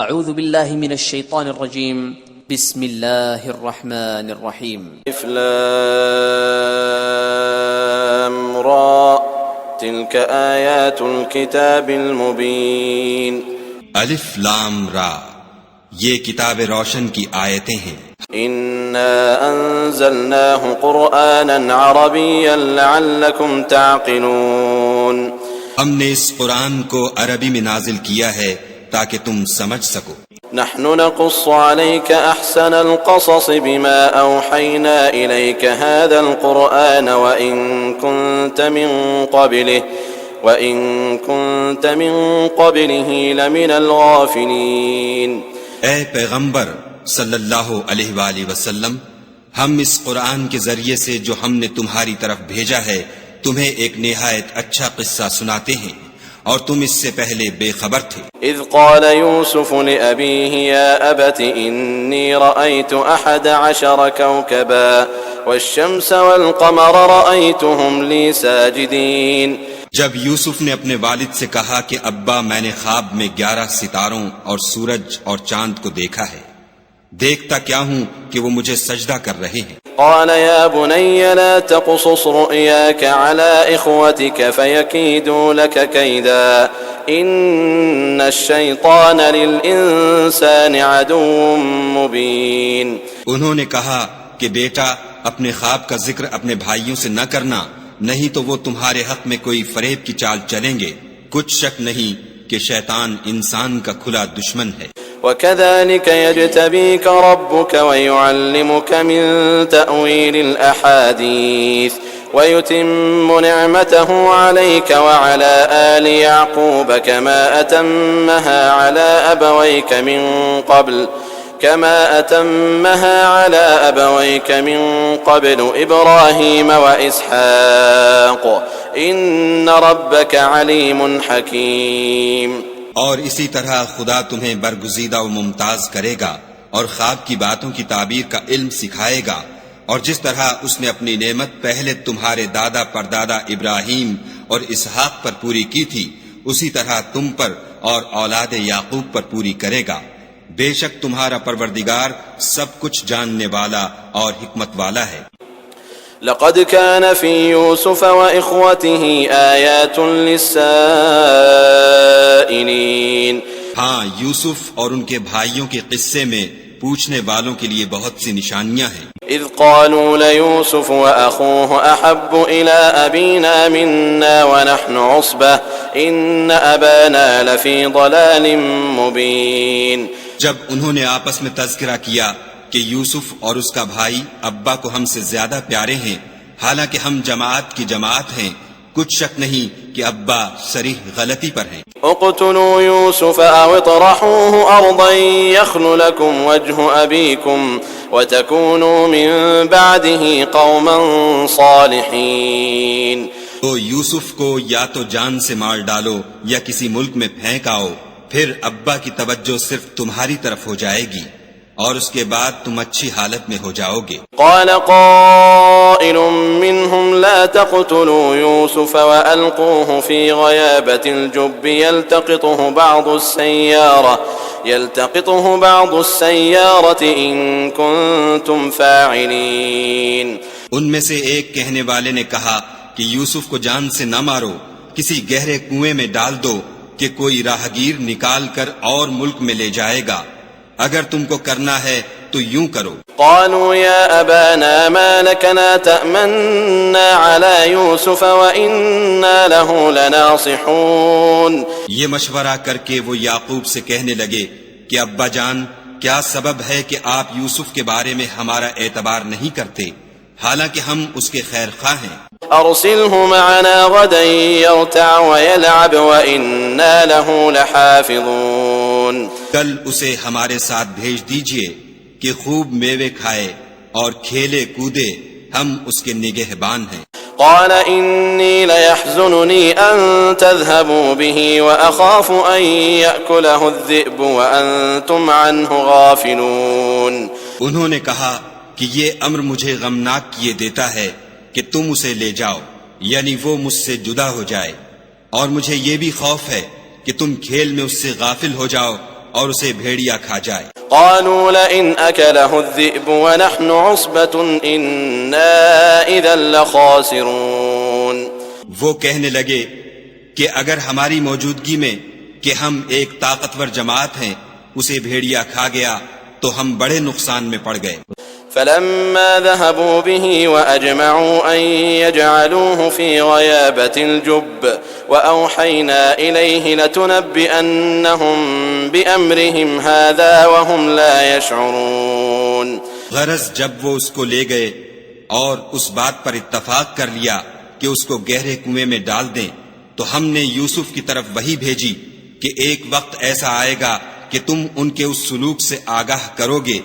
اعوذ باللہ من الشیطان الرجیم بسم اللہ الرحمن الرحیم الف لام را تلك آیات الكتاب المبین الف لام را یہ کتاب روشن کی آیتیں ہیں. انا انزلناه قرآنا عربیا لعلکم تعقلون ہم نے اس قرآن کو عربی میں نازل کیا ہے تاکہ تم سمجھ سکو. نحن نقص عليك أحسن القصص بما أوحينا إليك هذا القرآن وإن كنت من قبله لمن الغافلين. اے پیغمبر صلی اللہ علیہ وآلہ وسلم، ہم اس قرآن کے ذریعے سے جو ہم نے تمہاری طرف بھیجا ہے تمہیں ایک نہایت اچھا قصہ سناتے ہیں اور تم اس سے پہلے بے خبر تھے. اذ قال يوسف لأبيه يا أبت إني رأيت 11 كوكبا والشمس والقمر رأيتهم لي ساجدين. جب یوسف نے اپنے والد سے کہا کہ ابا میں نے خواب میں 11 ستاروں اور سورج اور چاند کو دیکھا ہے، دیکھتا کیا ہوں کہ وہ مجھے سجدہ کر رہے ہیں. قال يا بني لا تقصص رؤياك على إخوتك فيكيدوا لك كيدا إن الشيطان للإنسان عدو مبين. انہوں نے کہا کہ بیٹا اپنے خواب کا ذکر اپنے بھائیوں سے نہ کرنا، نہیں تو وہ تمہارے حق میں کوئی فریب کی چال چلیں گے. کچھ شک نہیں کہ شیطان انسان کا کھلا دشمن ہے. وكذلك يجتبيك ربك ويعلمك من تأويل الأحاديث ويتم نعمته عليك وعلى آل يعقوب كما أتمها على أبويك من قبل إبراهيم وإسحاق إن ربك عليم حكيم. اور اسی طرح خدا تمہیں برگزیدہ و ممتاز کرے گا اور خواب کی باتوں کی تعبیر کا علم سکھائے گا، اور جس طرح اس نے اپنی نعمت پہلے تمہارے دادا پردادا ابراہیم اور اسحاق پر پوری کی تھی اسی طرح تم پر اور اولاد یعقوب پر پوری کرے گا. بے شک تمہارا پروردگار سب کچھ جاننے والا اور حکمت والا ہے. لقد كان في يوسف وإخوته آيات للسائلين. ہاں، یوسف اور ان کے بھائیوں کے قصے میں پوچھنے والوں کے لیے بہت سی نشانیاں ہیں. اذ قالوا ليوسف وأخوه أحب إلى أبينا منا ونحن عصبة إن أبانا لفي ضلال مبين. جب انہوں نے آپس میں تذکرہ کیا کہ یوسف اور اس کا بھائی ابا کو ہم سے زیادہ پیارے ہیں حالانکہ ہم جماعت کی جماعت ہیں، کچھ شک نہیں کہ ابا صریح غلطی پر ہیں. اقتلوا يوسف او اطرحوه ارضا يخل لكم وجه ابيكم وتكونوا من بعده قوما صالحين. تو یوسف کو یا تو جان سے مار ڈالو یا کسی ملک میں پھینک آؤ، پھر ابا کی توجہ صرف تمہاری طرف ہو جائے گی اور اس کے بعد تم اچھی حالت میں ہو جاؤ گے. قال قائل منهم لا تقتلوا يوسف وألقوه في غيابة الجب يلتقطه بعض السيارة إن كنتم فاعلين. ان میں سے ایک کہنے والے نے کہا کہ یوسف کو جان سے نہ مارو، کسی گہرے کنویں میں ڈال دو کہ کوئی راہگیر نکال کر اور ملک میں لے جائے گا، اگر تم کو کرنا ہے تو یوں کرو. قالوا يا أبانا ما لك لا تأمنا على يوسف وإنا له لناصحون. یہ مشورہ کر کے وہ یعقوب سے کہنے لگے کہ ابا جان کیا سبب ہے کہ آپ یوسف کے بارے میں ہمارا اعتبار نہیں کرتے حالانکہ ہم اس کے خیر خواہ ہیں. أرسله معنا غدا يرتع ويلعب وإنا له لحافظون. کل اسے ہمارے ساتھ بھیج دیجئے کہ خوب میوے کھائے اور کھیلے کودے، ہم اس کے نگہبان ہیں. قال إني ليحزنني أن تذهبوا به وأخاف أن يأكله الذئب وأنتم عنه غافلون. انہوں نے کہا کہ یہ امر مجھے غمناک کیے دیتا ہے کہ تم اسے لے جاؤ، یعنی وہ مجھ سے جدا ہو جائے، اور مجھے یہ بھی خوف ہے کہ تم کھیل میں اس سے غافل ہو جاؤ اور اسے بھیڑیا کھا جائے۔ قالوا لئن أكله الذئب ونحن عصبة إنا إذا لخاسرون۔ وہ کہنے لگے کہ اگر ہماری موجودگی میں کہ ہم ایک طاقتور جماعت ہیں اسے بھیڑیا کھا گیا تو ہم بڑے نقصان میں پڑ گئے۔ فلما ذهبوا به وأجمعوا أن يجعلوه في غيابة الجب وأوحينا إليه لتنبئنهم بأمرهم هذا وهم لا يشعرون۔ غرض جب وہ اس کو لے گئے اور اس بات پر اتفاق کر لیا کہ اس کو گہرے کنویں میں ڈال دیں تو ہم نے یوسف کی طرف وحی بھیجی کہ ایک وقت ایسا آئے گا کہ تم ان کے اس سلوک سے آگاہ کرو گے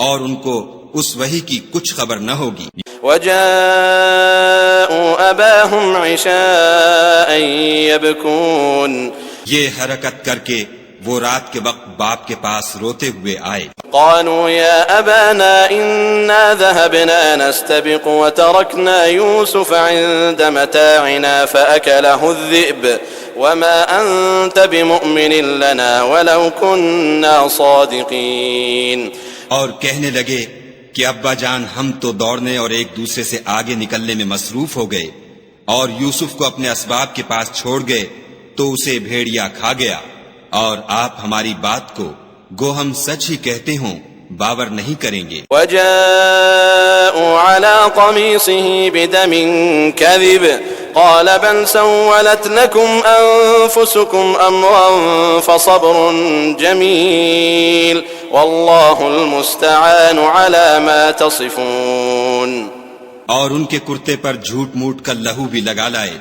اور ان کو اس وحی کی کچھ خبر نہ ہوگی۔ وجاءوا أباهم عشاء يبكون۔ یہ حرکت کر کے وہ رات کے وقت باپ کے پاس روتے ہوئے آئے۔ قالوا يا أبانا إنا ذهبنا نستبق وتركنا يوسف عند متاعنا فأكله الذئب وما أنت بمؤمن لنا ولو كنا صادقين۔ اور کہنے لگے کہ ابا جان ہم تو دوڑنے اور ایک دوسرے سے آگے نکلنے میں مصروف ہو گئے اور یوسف کو اپنے اسباب کے پاس چھوڑ گئے تو اسے بھیڑیا کھا گیا، اور آپ ہماری بات کو گو ہم سچ ہی کہتے ہوں باور نہیں کریں گے۔ وجاءوا على قميصه بدم كذب قال بل سولت لكم أنفسكم أمرا فصبر جميل والله المستعان على ما تصفون۔ اور ان کے کرتے پر جھوٹ موٹ کا لہو بھی لگا لائے۔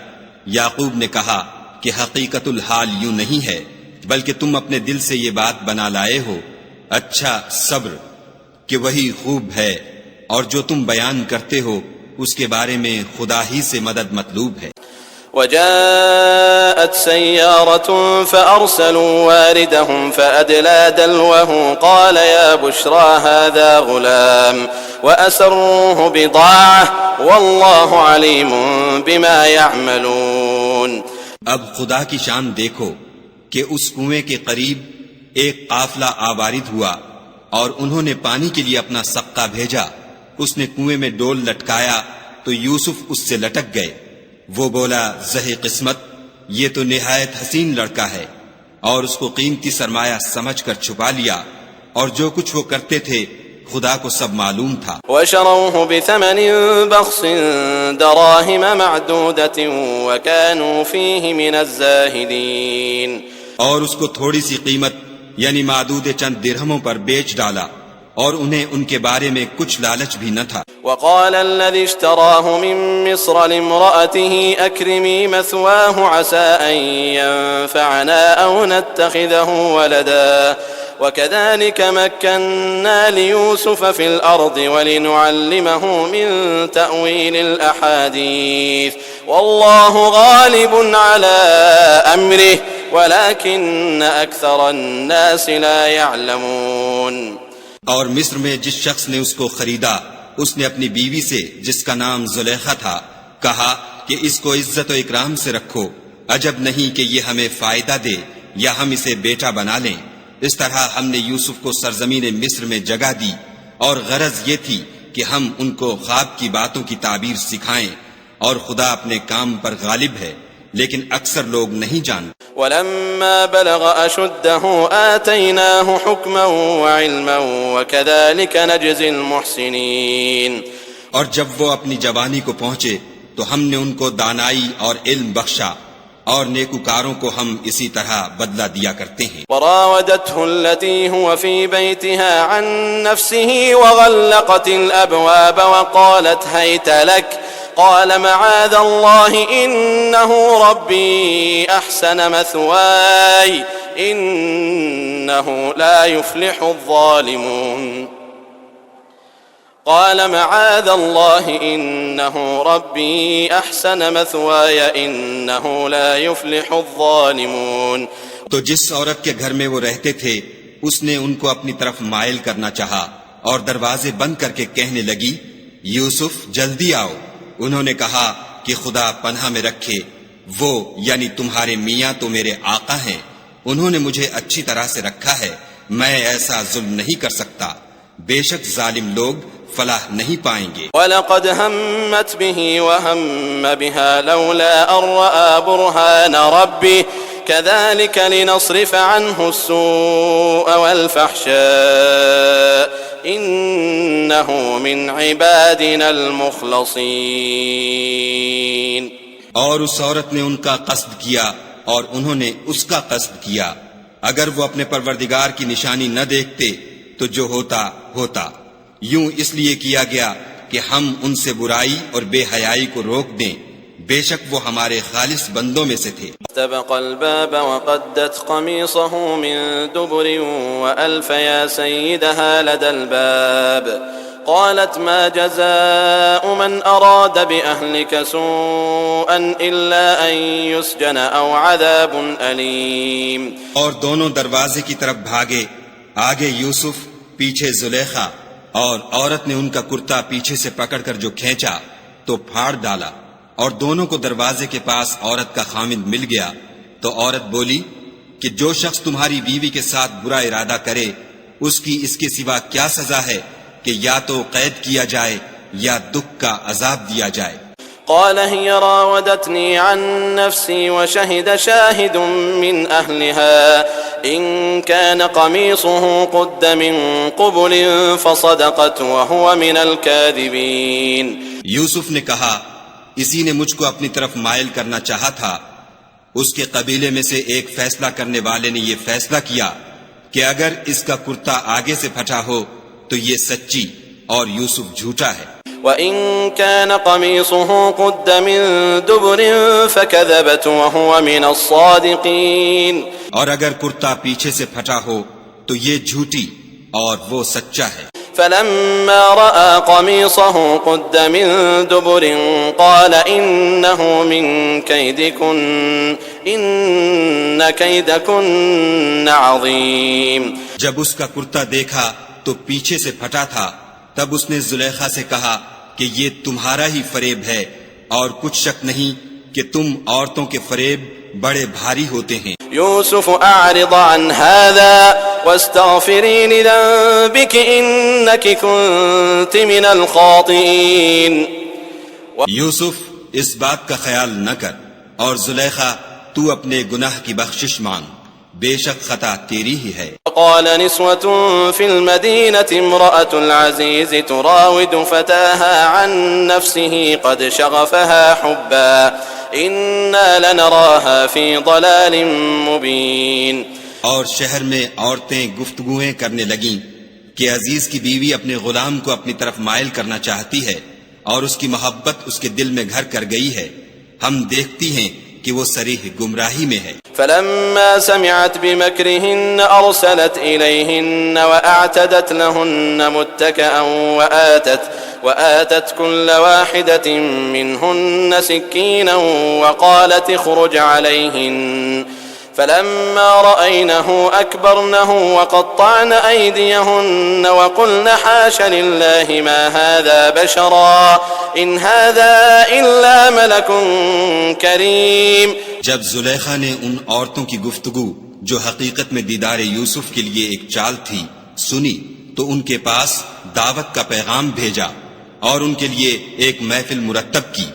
یعقوب نے کہا کہ حقیقت الحال یوں نہیں ہے بلکہ تم اپنے دل سے یہ بات بنا لائے ہو۔ اچھا صبر کہ وہی خوب ہے، اور جو تم بیان کرتے ہو اس کے بارے میں خدا ہی سے مدد مطلوب ہے۔ وجاءت سيارة فأرسلوا واردهم فأدلى دلوه قال يا بشرى هذا غلام وأسروه بضاعة والله عليم بما يعملون۔ اب خدا کی شان دیکھو کہ اس کنویں کے قریب ایک قافلہ آوارد ہوا اور انہوں نے پانی کے لیے اپنا سقہ بھیجا۔ اس نے کنویں میں ڈول لٹکایا تو یوسف اس سے لٹک گئے۔ وہ بولا زہے قسمت، یہ تو نہایت حسین لڑکا ہے، اور اس کو قیمتی سرمایہ سمجھ کر چھپا لیا، اور جو کچھ وہ کرتے تھے خدا کو سب معلوم تھا۔ وشروه بثمن بخس دراهم معدودة وكانوا فيه من الزاهدين۔ اور اس کو تھوڑی سی قیمت یعنی معدود چند درہموں پر بیچ ڈالا، اور انہیں ان کے بارے میں کچھ لالچ بھی نہ تھا۔ وقال الذي اشتراه من مصر لامرأته أكرمي مثواه عسى أن ينفعنا أو نتخذه ولدا وكذلك مكنا ليوسف في الأرض ولنعلمه من تأويل الأحاديث والله غالب على أمره ولكن أكثر الناس لا يعلمون۔ اور مصر میں جس شخص نے اس کو خریدا اس نے اپنی بیوی سے جس کا نام زلیخا تھا کہا کہ اس کو عزت و اکرام سے رکھو، عجب نہیں کہ یہ ہمیں فائدہ دے یا ہم اسے بیٹا بنا لیں۔ اس طرح ہم نے یوسف کو سرزمین مصر میں جگہ دی، اور غرض یہ تھی کہ ہم ان کو خواب کی باتوں کی تعبیر سکھائیں، اور خدا اپنے کام پر غالب ہے لیکن اکثر لوگ نہیں جانتے۔ ولما بلغ أشده آتيناه حكما وعلما وكذلك نجزي المحسنين۔ اور جب وہ اپنی جوانی کو پہنچے تو ہم نے ان کو دانائی اور علم بخشا، اور نیکوکاروں کو ہم اسی طرح بدلہ دیا کرتے ہیں۔ وراودته التي هو في بيتها عن نفسه وغلقت الأبواب وقالت هيت لك قال معاذ الله إنه ربي أحسن مثواي إنه لا يفلح الظالمون قال معاذ الله إنه ربي أحسن مثواي إنه لا يفلح الظالمون۔ تو جس عورت کے گھر میں وہ رہتے تھے اس نے ان کو اپنی طرف مائل کرنا چاہا اور دروازے بند کر کے کہنے لگی یوسف جلدی آؤ۔ انہوں نے کہا کہ خدا پناہ میں رکھے، وہ یعنی تمہارے میاں تو میرے آقا ہیں، انہوں نے مجھے اچھی طرح سے رکھا ہے، میں ایسا ظلم نہیں کر سکتا، بے شک ظالم لوگ فلاح نہیں پائیں گے۔ وَلَقَدْ هَمَّتْ بِهِ وَهَمَّ بِهَا لَوْلَا أَن رَّأَىٰ بُرْهَانَ رَبِّهِ كَذَٰلِكَ لِنَصْرِفَ عَنْهُ السُّوءَ وَالْفَحْشَاءَ إِنَّهُ مِنْ عِبَادِنَا الْمُخْلَصِينَ۔ اور اس عورت نے ان کا قصد کیا اور انہوں نے اس کا قصد کیا، اگر وہ اپنے پروردگار کی نشانی نہ دیکھتے تو جو ہوتا ہوتا، یوں اس لیے کیا گیا کہ ہم ان سے برائی اور بے حیائی کو روک دیں، بے شک وہ ہمارے خالص بندوں میں سے تھے۔ استبق الباب وقدت قميصه من دبر وألف يا سيدها لدى الباب قالت ما جزاء من أراد بأهلك سوءا إلا أن يسجن أو عذاب أليم۔ اور دونوں دروازے کی طرف بھاگے، آگے یوسف، پیچھے زلیخا، اور عورت نے ان کا کرتا پیچھے سے پکڑ کر جو کھینچا تو پھاڑ ڈالا، اور دونوں کو دروازے کے پاس عورت کا خامند مل گیا۔ تو عورت بولی کہ جو شخص تمہاری بیوی کے ساتھ برا ارادہ کرے اس کی اس کے سوا کیا سزا ہے کہ یا تو قید کیا جائے یا دکھ کا عذاب دیا جائے۔ قال هي راودتني عن نفسي وشهد شاهد من أهلها إن كان قميصه قد من قبل فصدقت وهو من الكاذبين۔ یوسف نے کہا اسی نے مجھ کو اپنی طرف مائل کرنا چاہا تھا، اس کے قبیلے میں سے ایک فیصلہ کرنے والے نے یہ فیصلہ کیا کہ اگر اس کا کرتا آگے سے پھٹا ہو تو یہ سچی اور یوسف جھوٹا ہے۔ وَإِن كَانَ قَمِيصُهُ قُدَّ مِن دُبُرٍ فَكَذَبَتْ وَهُوَ مِنَ الصَّادِقِينَ۔ اور اگر کرتا پیچھے سے پھٹا ہو تو یہ جھوٹی اور وہ سچا ہے۔ فَلَمَّا رَأَىٰ قَمِيصَهُ قُدَّ مِن دُبُرٍ قَالَ إِنَّهُ مِن كَيْدِكُنَّ إِنَّ كَيْدَكُنَّ عَظِيمٌ۔ جب اس کا کرتا دیکھا تو پیچھے سے پھٹا تھا، تب اس نے زلیخا سے کہا کہ یہ تمہارا ہی فریب ہے، اور کچھ شک نہیں کہ تم عورتوں کے فریب بڑے بھاری ہوتے ہیں۔ يوسف أعرض عن هذا واستغفري لذنبك إنك كنت من الخاطئين۔ یوسف اس بات کا خیال نہ کر، اور زلیخا تو اپنے گناہ کی بخشش مانگ، بے شک خطا تیری ہی ہے۔ وقال نسوة في المدينة امرأة العزيز تراود فتاها عن نفسه قد شغفها حبا إنا لنراها في ضلال مبين۔ اور شہر میں عورتیں گفتگویں کرنے لگیں کہ عزیز کی بیوی اپنے غلام کو اپنی طرف مائل کرنا چاہتی ہے اور اس کی محبت اس کے دل میں گھر کر گئی ہے، ہم دیکھتی ہیں کہ وہ صریح گمراہی میں ہے۔ فلما سمعت بمكرهن أرسلت إليهن وأعتدت لهن متكئا وآتت كل واحدة منهن سكينا وقالت اخرج عليهن فلما رأينه أكبرنه وقطعن أيديهن وقلن حاش لله ما هذا بشرا إن هذا إلا ملك كريم۔ جب زلیخا نے ان عورتوں کی گفتگو جو حقیقت میں دیدار یوسف کے لیے ایک چال تھی سنی تو ان کے پاس دعوت کا پیغام بھیجا اور ان کے لیے ایک محفل مرتب کی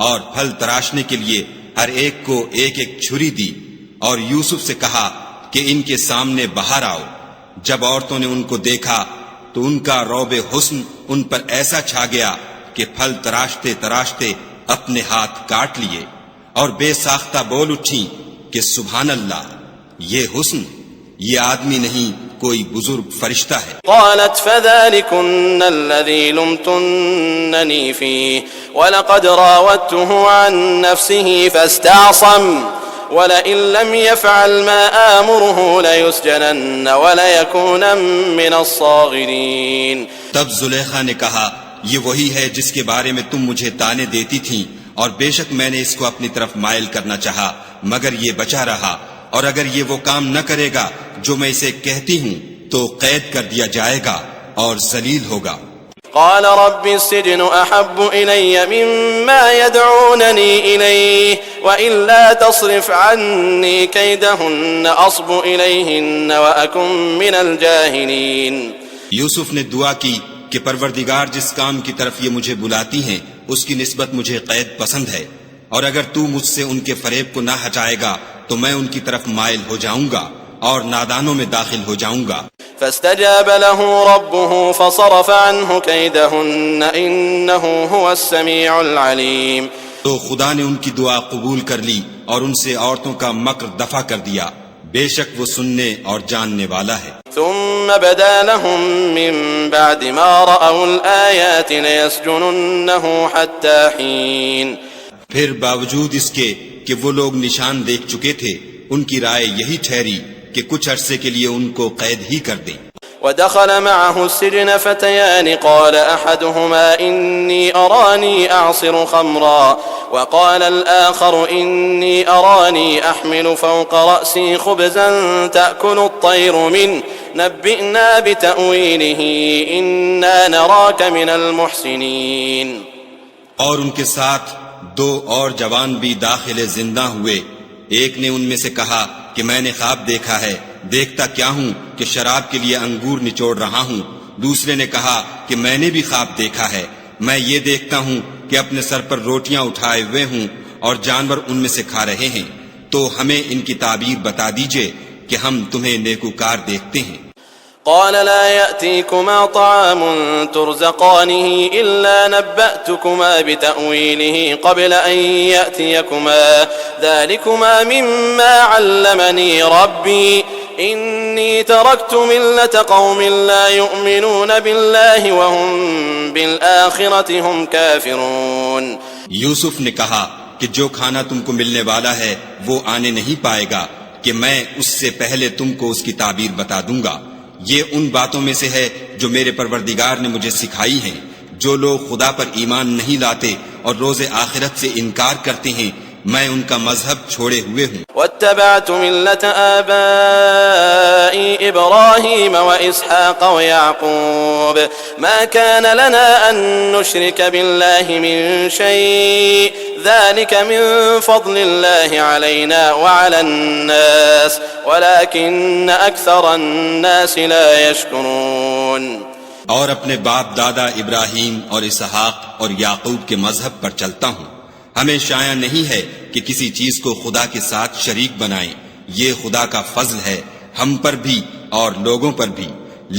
اور پھل تراشنے کے لیے ہر ایک کو ایک ایک چھری دی اور یوسف سے کہا کہ ان کے سامنے باہر آؤ۔ جب عورتوں نے ان کو دیکھا تو ان کا روب حسن ان پر ایسا چھا گیا کہ پھل تراشتے تراشتے اپنے ہاتھ کاٹ لیے اور بے ساختہ بول اٹھیں کہ سبحان اللہ، یہ حسن، یہ آدمی نہیں کوئی بزرگ فرشتہ ہے۔ قالت فذلكن الذي لمتنني فيه ولقد راودته عن نفسه فاستعصم ولئن لم يفعل ما آمره ليسجنن وليكون من الصاغرين۔ تب زلیخا نے کہا یہ وہی ہے جس کے بارے میں تم مجھے تانے دیتی تھیں، اور بے شک میں نے اس کو اپنی طرف مائل کرنا چاہا مگر یہ بچا رہا، اور اگر یہ وہ کام نہ کرے گا جو میں اسے کہتی ہوں تو قید کر دیا جائے گا اور ذلیل ہوگا۔ قال رب السجن أحب إلي مما يدعونني إليه وإلا تصرف عني كيدهن أصب إليهن وأكن من الجاهلين. یوسف نے دعا کی کہ پروردگار جس کام کی طرف یہ مجھے بلاتی ہیں اس کی نسبت مجھے قید پسند ہے، اور اگر تو مجھ سے ان کے فریب کو نہ ہٹائے گا تو میں ان کی طرف مائل ہو جاؤں گا اور نادانوں میں داخل ہو جاؤں گا. فاستجاب له ربه فصرف عنه كيدهن إنه هو السميع العليم. تو خدا نے ان کی دعا قبول کر لی اور ان سے عورتوں کا مکر دفع کر دیا، بے شک وہ سننے اور جاننے والا ہے. ثم بدا لهم من بعد ما رأوا الآيات ليسجننه حتى حين. پھر باوجود اس کے کہ وہ لوگ نشان دیکھ چکے تھے، ان کی رائے یہی ٹھہری کہ کچھ عرصے کے لیے ان کو قید ہی کر دیں. ودخل معه السجن فتيان قال أحدهما إني أراني أعصر خمرا وقال الآخر إني أراني أحمل فوق رأسي خبزا تأكل الطير منه نبئنا بتأويله إنا نراك من المحسنين. اور ان کے ساتھ دو اور جوان بھی داخل زندہ ہوئے. ایک نے ان میں سے کہا کہ میں نے خواب دیکھا ہے، دیکھتا کیا ہوں کہ شراب کے لیے انگور نچوڑ رہا ہوں. دوسرے نے کہا کہ میں نے بھی خواب دیکھا ہے، میں یہ دیکھتا ہوں کہ اپنے سر پر روٹیاں اٹھائے ہوئے ہوں اور جانور ان میں سے کھا رہے ہیں. تو ہمیں ان کی تعبیر بتا دیجئے کہ ہم تمہیں نیکوکار دیکھتے ہیں. قال لا يأتيكما طعام ترزقانه إلا نبأتكما بتأويله قبل أن يأتيكما ذلكما مما علمني ربي إني تركت ملة قوم لا يؤمنون بالله وهم بالآخرة هم كافرون. یوسف نے کہا کہ جو کھانا تم کو ملنے والا ہے وہ آنے نہیں پائے گا کہ میں اس سے پہلے تم کو اس کی تعبیر بتا دوں گا. یہ ان باتوں میں سے ہے جو میرے پروردگار نے مجھے سکھائی ہیں. جو لوگ خدا پر ایمان نہیں لاتے اور روز آخرت سے انکار کرتے ہیں میں ان کا مذہب چھوڑے ہوئے ہوں. واتبعت ملة آبائي إبراهيم وإسحاق ويعقوب ما كان لنا أن نشرك بالله من شيء ذلك من فضل الله علينا وعلى الناس ولكن أكثر الناس لا يشكرون. اور اپنے باپ دادا ابراہیم اور اسحاق اور یعقوب کے مذہب پر چلتا ہوں. ہمیں شایع نہیں ہے کہ کسی چیز کو خدا کے ساتھ شریک بنائیں، یہ خدا کا فضل ہے ہم پر بھی اور لوگوں پر بھی،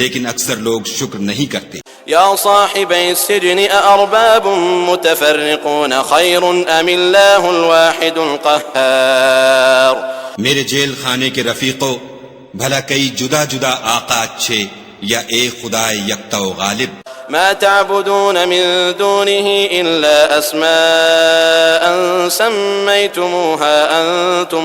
لیکن اکثر لوگ شکر نہیں کرتے. یا صاحبی السجن أأرباب متفرقون خیر ام اللہ الواحد القہار. میرے جیل خانے کے رفیقوں، بھلا کئی جدا جدا آقا اچھے یا ایک خدا یکتا و غالب. ما تعبدون من دونه إلا أسماء سميتموها أنتم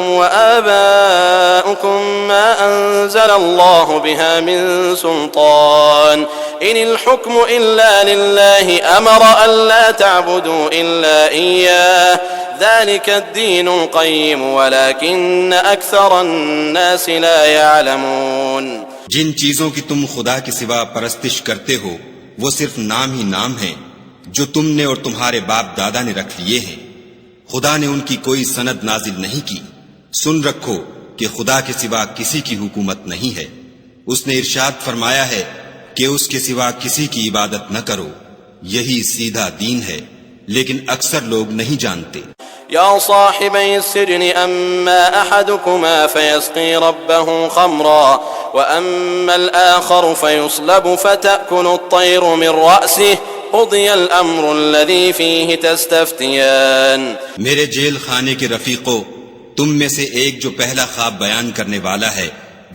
وآباؤكم ما أنزل الله بها من سلطان إن الحكم إلا لله أمر ألا تعبدوا إلا إياه ذلك الدين القيم ولكن أكثر الناس لا يعلمون. جن چیزوں کی تم خدا کے سوا پرستش کرتے ہو وہ صرف نام ہی نام ہیں جو تم نے اور تمہارے باپ دادا نے رکھ لیے ہیں. خدا نے ان کی کوئی سند نازل نہیں کی. سن رکھو کہ خدا کے سوا کسی کی حکومت نہیں ہے. اس نے ارشاد فرمایا ہے کہ اس کے سوا کسی کی عبادت نہ کرو، یہی سیدھا دین ہے، لیکن اکثر لوگ نہیں جانتے. یا صاحبی السجن اما احدكما فيسقي ربه خمرا واما الاخر فيصلب فتأكل الطير من رأسه قضي الامر الذي فيه تستفتيان. میرے جیل خانے کے رفیقوں، تم میں سے ایک جو پہلا خواب بیان کرنے والا ہے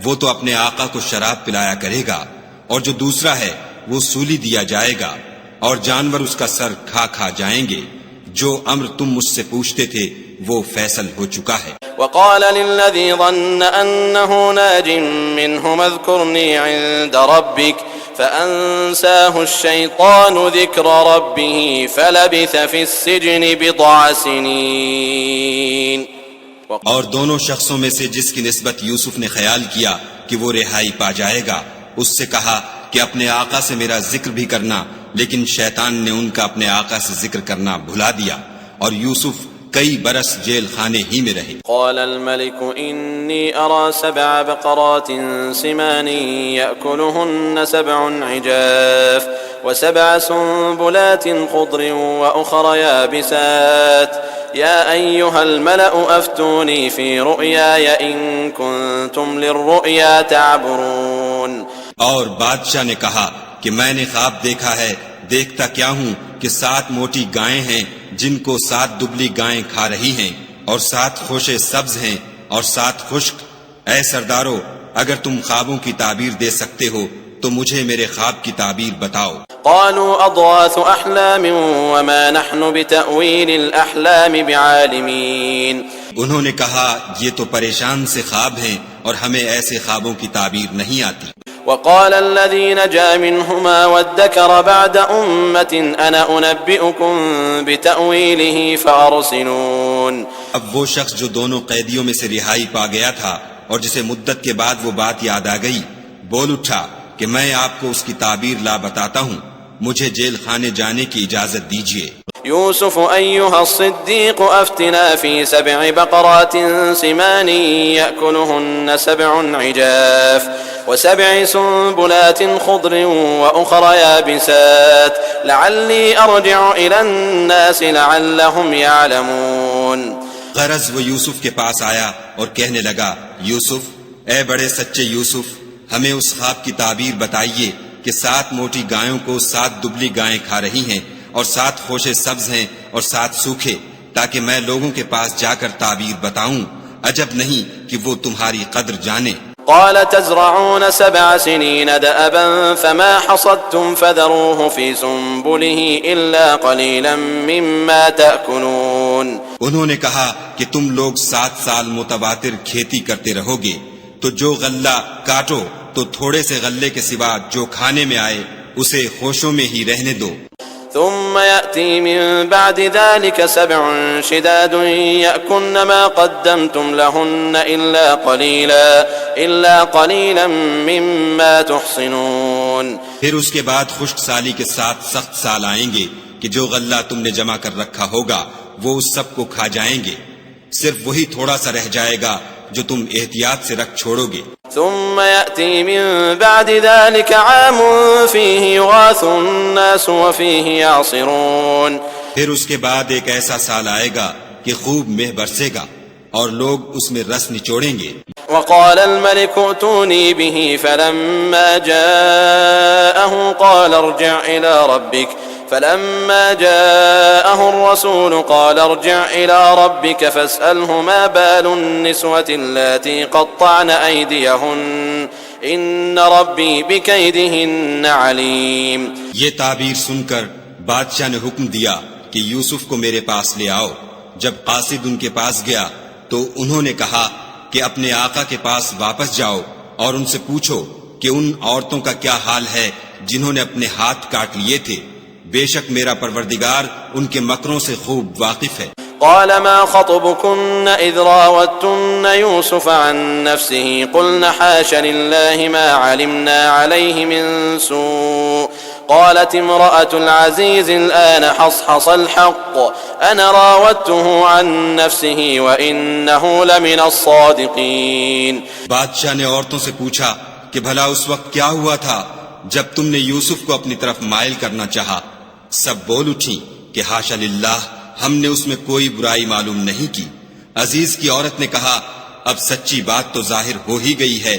وہ تو اپنے آقا کو شراب پلایا کرے گا، اور جو دوسرا ہے وہ سولی دیا جائے گا اور جانور اس کا سر کھا کھا جائیں گے. جو امر تم مجھ سے پوچھتے تھے وہ فیصل ہو چکا ہے. وقال للذي ظن أنه ناج منهما اذكرني عند ربك فأنساه الشيطان ذكر ربه فلبث في السجن بضع سنين. اور دونوں شخصوں میں سے جس کی نسبت یوسف نے خیال کیا کہ وہ رہائی پا جائے گا، اس سے کہا کہ اپنے آقا سے میرا ذکر بھی کرنا، لیکن شیطان نے ان کا اپنے آقا سے ذکر کرنا بھلا دیا، اور یوسف کئی برس جیل خانے ہی میں رہے۔ قال الملك إني أرى 7 بقرات سمان يأكلهن 7 عجاف و7 سنبلات خضر وأخر يابسات يا أيها الملأ أفتوني في رؤياي إن كنتم للرؤيا تعبرون۔ اور بادشاہ نے کہا کہ میں نے خواب دیکھا ہے، دیکھتا کیا ہوں کہ 7 موٹی گائیں ہیں جن کو 7 دبلی گائیں کھا رہی ہیں، اور 7 خوشے سبز ہیں اور 7 خشک۔ اے سردارو، اگر تم خوابوں کی تعبیر دے سکتے ہو تو مجھے میرے خواب کی تعبیر بتاؤ۔ قالوا أضغاث أحلام وما نحن بتأويل الأحلام بعالمين۔ انہوں نے کہا یہ تو پریشان سے خواب ہیں اور ہمیں ایسے خوابوں کی تعبیر نہیں آتی۔ وقال الذي نجا منهما وادكر بعد أمة أنا أنبئكم بتأويله فأرسلون۔ اب وہ شخص جو دونوں قیدیوں میں سے رہائی پا گیا تھا اور جسے مدت کے بعد وہ بات یاد آ گئی، بول اٹھا کہ میں آپ کو اس کی تعبیر لا بتاتا ہوں، مجھے جیل خانے جانے کی اجازت دیجیے۔ يوسف أيها الصديق أفتنا في 7 بقرات سمان يأكلهن 7 عجاف و7 سنبلات خضر وأخر يابسات لعلي أرجع إلى الناس لعلهم يعلمون۔ غرض وہ یوسف کے پاس آیا اور کہنے لگا، یوسف، اے بڑے سچے یوسف، ہمیں اس خواب کی تعبیر بتائیے کہ 7 موٹی گایوں کو 7 دبلی گائیں کھا رہی ہیں اور 7 خوشے سبز ہیں اور 7 سوکھے، تاکہ میں لوگوں کے پاس جا کر تعبیر بتاؤں، عجب نہیں کہ وہ تمہاری قدر جانے۔ قال تزرعون 7 سنين دأبا فما حصدتم فذروه في سنبله إلا قليلا مما تأكلون۔ انہوں نے کہا کہ تم لوگ 7 سال متواتر کھیتی کرتے رہو گے، تو جو غلہ کاٹو تو تھوڑے سے غلے کے سوا جو کھانے میں آئے اسے خوشوں میں ہی رہنے دو۔ ثم يأتي من بعد ذلك 7 شداد يأكلن ما قدمتم لهن إلا قليلا مما تحصنون۔ پھر اس کے بعد خشک سالی کے ساتھ سخت سال آئیں گے کہ جو غلہ تم نے جمع کر رکھا ہوگا وہ اس سب کو کھا جائیں گے، صرف وہی تھوڑا سا رہ جائے گا جو تم احتیاط سے رکھ چھوڑو گے۔ ثم يأتي من بعد ذلك عام فيه يغاث الناس وفيه يعصرون۔ پھر اس کے بعد ایک ایسا سال آئے گا کہ خوب مہ برسے گا اور لوگ اس میں رس نچوڑیں گے۔ وقال الملك ائتوني به فلما جاءه قال ارجع إلى ربك فلما جاءه الرسول قال ارجع إلى ربك فاسأله ما بال النسوة اللاتي قطعن أيديهن إن ربي بكيدهن عليم۔ یہ تعبیر سن کر بادشاہ نے حکم دیا کہ یوسف کو میرے پاس لے آؤ۔ جب قاصد ان کے پاس گیا تو انہوں نے کہا کہ اپنے آقا کے پاس واپس جاؤ اور ان سے پوچھو کہ ان عورتوں کا کیا حال ہے جنہوں نے اپنے ہاتھ کاٹ لیے تھے، بے شک میرا پروردگار ان کے مکروں سے خوب واقف ہے۔ قال ما خطبكن إذ راوتن يوسف عن نفسه قلن حاش لله ما علمنا عليه من سوء قالت امرأة العزيز الآن حصحص الحق أنا راودته عن نفسه وإنه لمن الصادقين۔ بادشاہ نے عورتوں سے پوچھا کہ بھلا اس وقت کیا ہوا تھا جب تم نے یوسف کو اپنی طرف مائل کرنا چاہا؟ سب بول اٹھی کہ حاشا للہ، ہم نے اس میں کوئی برائی معلوم نہیں کی۔ عزیز کی عورت نے کہا اب سچی بات تو ظاہر ہو ہی گئی ہے،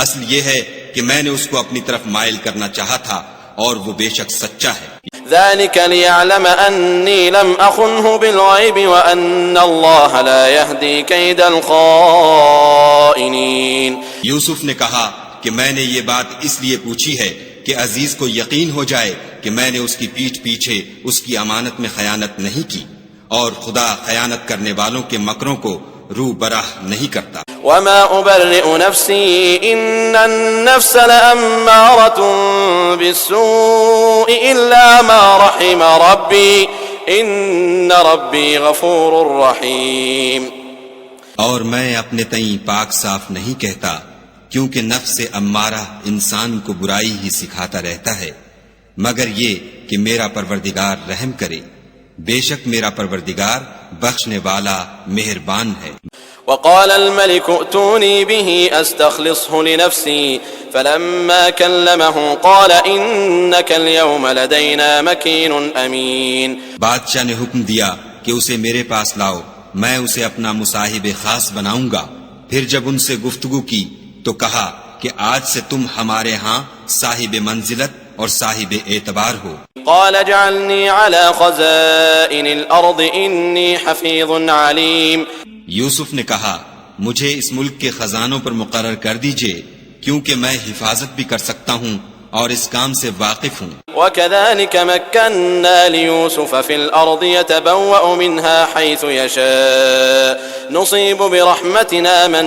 اصل یہ ہے کہ میں نے اس کو اپنی طرف مائل کرنا چاہا تھا اور وہ بے شک سچا ہے۔ ذلك ليعلم أني لم أخنه بالغيب وأن الله لا يهدي كيد الخائنين۔ یوسف نے کہا کہ میں نے یہ بات اس لیے پوچھی ہے کہ عزیز کو یقین ہو جائے کہ میں نے اس کی پیٹھ پیچھے اس کی امانت میں خیانت نہیں کی، اور خدا خیانت کرنے والوں کے مکروں کو رو براہ نہیں کرتا۔ وما أبرئ نفسي إن النفس لأمارة بالسوء إلا ما رحم ربي إن ربي غفور رحيم۔ اور میں اپنے تئیں پاک صاف نہیں کہتا، کیونکہ نفس امارہ انسان کو برائی ہی سکھاتا رہتا ہے، مگر یہ کہ میرا پروردگار رحم کرے، بے شک میرا پروردگار بخشنے والا مہربان ہے۔ وقال الملك ائتوني به استخلصه لنفسي فلما كلمه قال انك اليوم لدينا مكين امين۔ بادشاہ نے حکم دیا کہ اسے میرے پاس لاؤ، میں اسے اپنا مصاحب خاص بناؤں گا۔ پھر جب ان سے گفتگو کی تو کہا کہ آج سے تم ہمارے ہاں صاحب منزلت اور صاحب اعتبار ہو۔ قال اجعلني على خزائن الارض اني حفيظ عليم۔ یوسف نے کہا مجھے اس ملک کے خزانوں پر مقرر کر دیجئے، کیونکہ میں حفاظت بھی کر سکتا ہوں اور اس کام سے واقف ہوں۔ وكذلك مكنا ليوسف في الأرض يتبوأ منها حيث يشاء نصيب برحمتنا من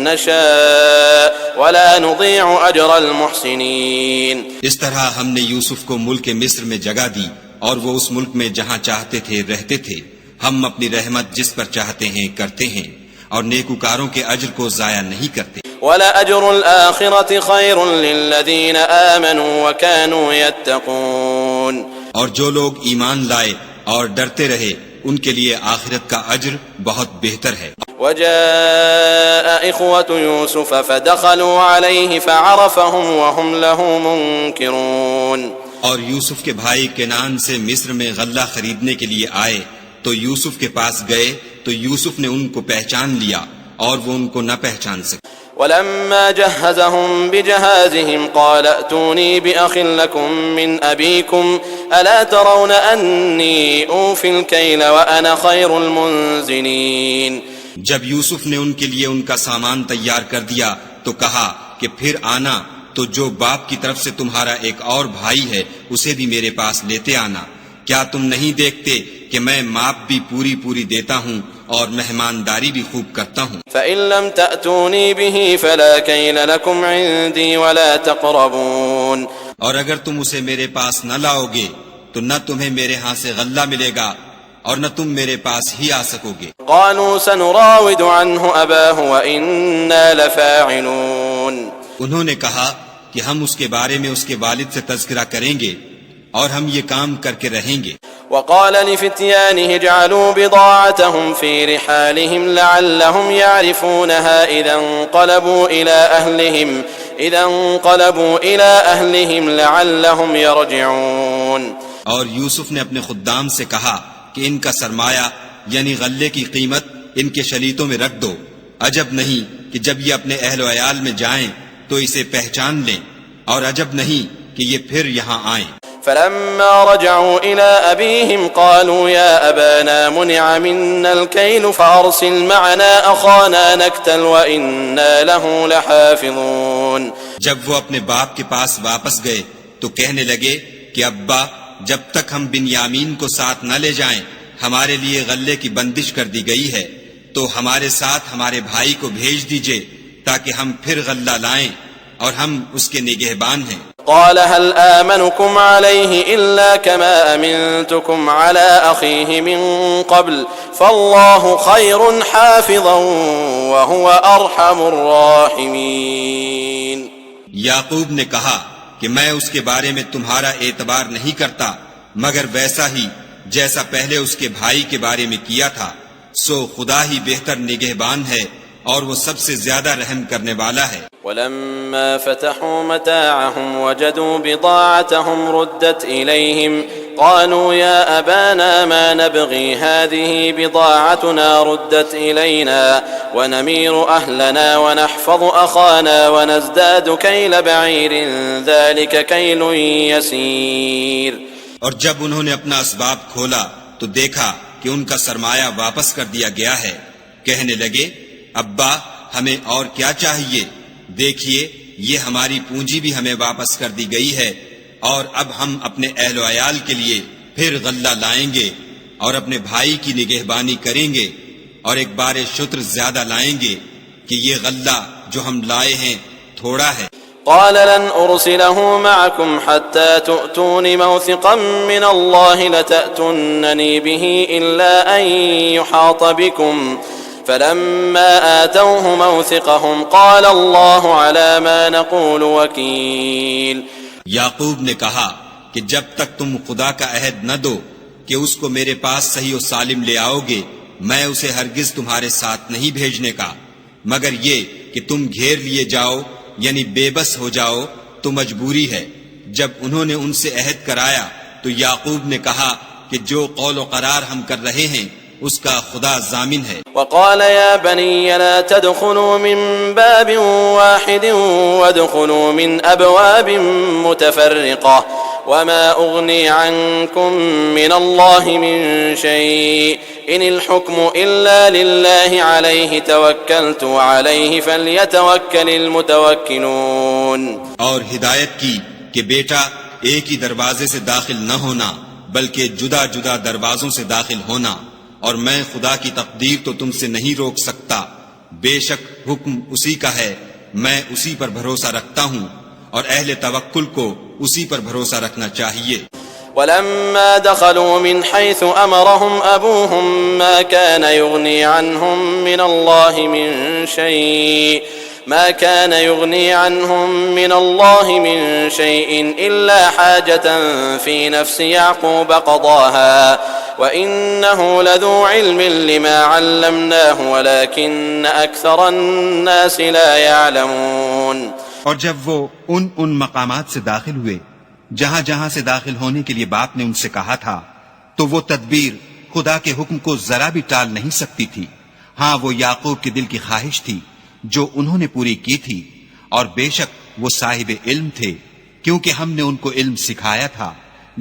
نشاء ولا نضيع أجر المحسنين۔ اس طرح ہم نے یوسف کو ملک مصر میں جگہ دی اور وہ اس ملک میں جہاں چاہتے تھے رہتے تھے۔ ہم اپنی رحمت جس پر چاہتے ہیں کرتے ہیں اور نیکوکاروں کے اجر کو ضائع نہیں کرتے۔ وَلَأَجْرُ الْآخِرَةِ خَيْرٌ لِّلَّذِينَ آمَنُوا وَكَانُوا يَتَّقُونَ۔ اور جو لوگ ایمان لائے اور ڈرتے رہے ان کے لیے آخرت کا اجر بہت بہتر ہے۔ وَجَاءَ إِخْوَةُ يُوسُفَ فَدَخَلُوا عَلَيْهِ فَعَرَفَهُمْ وَهُمْ لَهُ مُنكِرُونَ۔ اور یوسف کے بھائی کنعان سے مصر میں غلہ خریدنے کے لیے آئے تو یوسف کے پاس گئے تو یوسف نے ان کو پہچان لیا اور وہ ان کو نہ پہچان سکے۔ ولما جهزهم بجهازهم قال ائتوني بأخ لكم من أبيكم ألا ترون أني أوفي الكيل وأنا خير المنزلين۔ جب یوسف نے ان کے لیے ان کا سامان تیار کر دیا تو کہا کہ پھر آنا تو جو باپ کی طرف سے تمہارا ایک اور بھائی ہے اسے بھی میرے پاس لیتے آنا۔ کیا تم نہیں دیکھتے کہ میں ماپ بھی پوری دیتا ہوں اور مہمانداری بھی خوب کرتا ہوں۔ فَإِن لَّمْ تَأْتُونِي بِهِ فَلَا كَيْلَ لَكُمْ عِندِي وَلَا تَقْرَبُونَ۔ اور اگر تم اسے میرے پاس نہ لاؤ گے تو نہ تمہیں میرے ہاں سے غلہ ملے گا اور نہ تم میرے پاس ہی آ سکو گے۔ قالوا سنراود عنه أباه وإنا لفاعلون۔ انہوں نے کہا کہ ہم اس کے بارے میں اس کے والد سے تذکرہ کریں گے اور ہم یہ کام کر کے رہیں گے۔ وقال لفتيانه اجعلوا بضاعتهم في رحالهم لعلهم يعرفونها إذا انقلبوا إلى أهلهم لعلهم يرجعون۔ اور یوسف نے اپنے خدام سے کہا کہ ان کا سرمایہ یعنی غلے کی قیمت ان کے شلیتوں میں رکھ دو، عجب نہیں کہ جب یہ اپنے اہل و عیال میں جائیں تو اسے پہچان لیں، اور عجب نہیں کہ یہ پھر یہاں آئیں۔ فلما رجعوا إلى أبيهم قالوا يا أبانا منع منا الكيل فأرسل معنا أخانا نكتل وإنا له لحافظون۔ جب وہ اپنے باپ کے پاس واپس گئے تو کہنے لگے کہ ابا جب تک ہم بنیامین کو ساتھ نہ لے جائیں ہمارے لیے غلے کی بندش کر دی گئی ہے، تو ہمارے ساتھ ہمارے بھائی کو بھیج دیجئے تاکہ ہم پھر غلہ لائیں اور ہم اس کے نگہبان ہیں۔ قال هل آمنكم عليه إلا كما أمنتكم على أخيه من قبل فالله خير حافظا وهو أرحم الراحمين۔ یعقوب نے کہا کہ میں اس کے بارے میں تمہارا اعتبار نہیں کرتا مگر ویسا ہی جیسا پہلے اس کے بھائی کے بارے میں کیا تھا، سو خدا ہی بہتر نگہبان ہے اور وہ سب سے زیادہ رحم کرنے والا ہے۔ ولما فتحوا متاعهم وجدوا بضاعتهم ردت إليهم قالوا يا أبانا ما نبغي هذه بضاعتنا ردت إلينا ونمير أهلنا ونحفظ أخانا ونزداد كيل بعير ذلك كيل يسير۔ اور جب انہوں نے اپنا اسباب کھولا تو دیکھا کہ ان کا سرمایہ واپس کر دیا گیا ہے، کہنے لگے ابا ہمیں اور کیا چاہیے، دیکھیے یہ ہماری پونجی بھی ہمیں واپس کر دی گئی ہے اور اب ہم اپنے اہل و عیال کے لیے پھر غلہ لائیں گے اور اپنے بھائی کی نگہبانی کریں گے اور ایک بار شتر زیادہ لائیں گے کہ یہ غلہ جو ہم لائے ہیں تھوڑا ہے۔ قال لن أرسله معكم حتى تؤتون موثقا من الله لتأتونني به إلا أن يحاط بكم فلما آتوه موثقهم قال الله على ما نقول وكيل. یعقوب نے کہا کہ جب تک تم خدا کا عہد نہ دو کہ اس کو میرے پاس صحیح و سالم لے آؤ گے، میں اسے ہرگز تمہارے ساتھ نہیں بھیجنے کا، مگر یہ کہ تم گھیر لیے جاؤ یعنی بے بس ہو جاؤ تو مجبوری ہے. جب انہوں نے ان سے عہد کرایا تو یعقوب نے کہا کہ جو قول و قرار ہم کر رہے ہیں اس کا خدا ضامن ہے. وقال يا بني لا تدخلوا من باب واحد وادخلوا من أبواب متفرقة وما أغني عنكم من الله من شيء إن الحكم إلا لله عليه توكلت وعليه فليتوكل المتوكلون. اور ہدایت کی کہ بیٹا ایک ہی دروازے سے داخل نہ ہونا بلکہ جدا جدا دروازوں سے داخل ہونا، اور میں خدا کی تقدیر تو تم سے نہیں روک سکتا، بے شک حکم اسی کا ہے، میں اسی پر بھروسہ رکھتا ہوں، اور اہل توکل کو اسی پر بھروسہ رکھنا چاہیے. ولما دخلوا من حيث أمرهم أبوهم ما كان يغني عنهم من الله من شيء إلا حاجة في نفس يعقوب قضاها وإنه لذو علم لما علمناه ولكن أكثر الناس لا يعلمون. اور جب وہ ان مقامات سے داخل ہوئے جہاں جہاں سے داخل ہونے کے لیے باپ نے ان سے کہا تھا تو وہ تدبیر خدا کے حکم کو ذرا بھی ٹال نہیں سکتی تھی. ہاں وہ یعقوب کے دل کی خواہش تھی جو انہوں نے پوری کی تھی، اور بے شک وہ صاحب علم تھے کیونکہ ہم نے ان کو علم سکھایا تھا،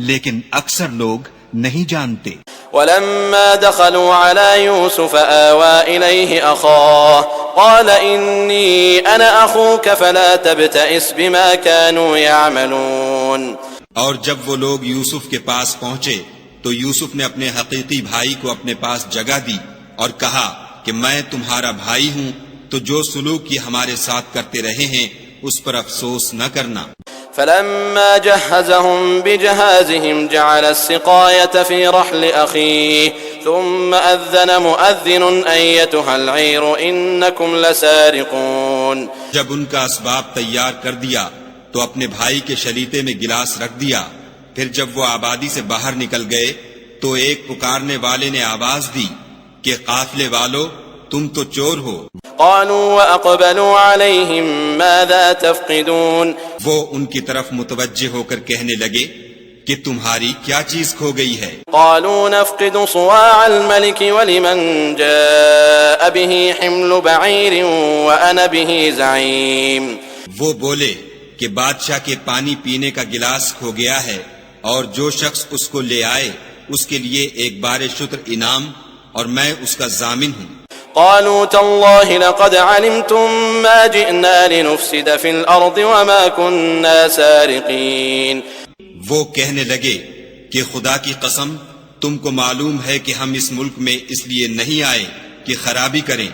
لیکن اکثر لوگ نہیں جانتے. ولما دخلوا على يوسف آوى إليه أخاه قال إني أنا أخوك فلا تبتئس بما كانوا يعملون. اور جب وہ لوگ یوسف کے پاس پہنچے تو یوسف نے اپنے حقیقی بھائی کو اپنے پاس جگہ دی اور کہا کہ میں تمہارا بھائی ہوں، تو جو سلوک یہ ہمارے ساتھ کرتے رہے ہیں اس پر افسوس نہ کرنا. فلما جهزهم بجهازهم جعل السقاية في رحل أخيه ثم أذن مؤذن أيتها العير إنكم لسارقون. جب ان کا اسباب تیار کر دیا تو اپنے بھائی کے شلیتے میں گلاس رکھ دیا. پھر جب وہ آبادی سے باہر نکل گئے تو ایک پکارنے والے نے آواز دی کہ قافلے والو تم تو چور ہو. قالوا وأقبلوا عليهم ماذا تفقدون. وہ ان کی طرف متوجہ ہو کر کہنے لگے کہ تمہاری کیا چیز کھو گئی ہے. قالوا نفقد صواع الملك ولمن جاء به حمل بعير وأنا به زعيم. وہ بولے کہ بادشاہ کے پانی پینے کا گلاس کھو گیا ہے اور جو شخص اس کو لے آئے اس کے لیے ایک بار شتر انعام، اور میں اس کا ضامن ہوں. قالوا تالله لقد علمتم ما جئنا لنفسد في الأرض وما كنا سارقين. وہ کہنے لگے کہ خدا کی قسم تم کو معلوم ہے کہ ہم اس ملک میں اس لیے نہیں آئے کہ خرابی کریں